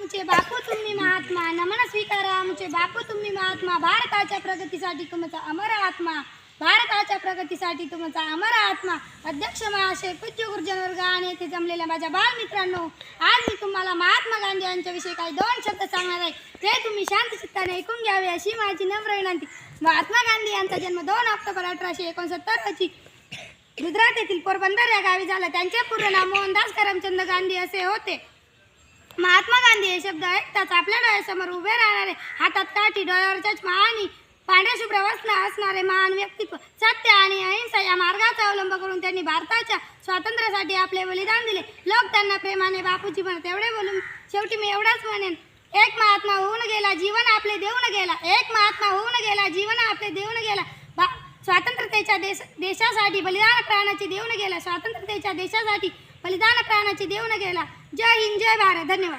आमचे बापू तुम्ही महात्मा, नमन स्वीकारा आमचे बापू तुम्ही महात्मा. भारताच्या प्रगतीसाठी तुमचा अमर आत्मा, भारताच्या प्रगतीसाठी तुमचा अमर आत्मा. अध्यक्ष महाशय, पूज्य गुरुजन वर्ग आणि येथे जमलेल्या माझ्या बालमित्रांनो, आज मी तुम्हाला महात्मा गांधी यांच्याविषयी काही 2 शब्द सांगणार आहे. ते तुम्ही शांत चित्ताने ऐकून घ्यावे अशी माझी नम्र विनंती. महात्मा गांधी यांचा जन्म 2 ऑक्टोबर 1869 रोजी गुजरात येथील पोरबंदर या गावी झाला. त्यांचे पूर्ण नाव मोहनदास करमचंद गांधी असे होते. महात्मा गांधी हे शब्द ऐकताच आपल्या डोळ्यासमोर उभे राहणारे, हातात काठी, डोळ्यावर चष्मा आणि पांढऱ्या शुभ्र वस्त्र असणारे महान व्यक्तित्व. सत्य आणि अहिंसा या मार्गाचा अवलंब करून त्यांनी भारताच्या स्वातंत्र्यासाठी आपले बलिदान दिले. लोक त्यांना प्रेमाने बापूजी म्हणत. एवढे बोलून शेवटी मी एवढाच म्हणेन, एक महात्मा होऊन गेला, जीवन आपले देऊन गेला. एक महात्मा होऊन गेला, जीवन आपले देऊन गेला. स्वातंत्र्याच्या देशासाठी बलिदान प्राणाची देऊन गेला. स्वातंत्र्याच्या देशासाठी बलिदान प्राणाची देऊन गेला. जय हिंद, जय भारत. धन्यवाद.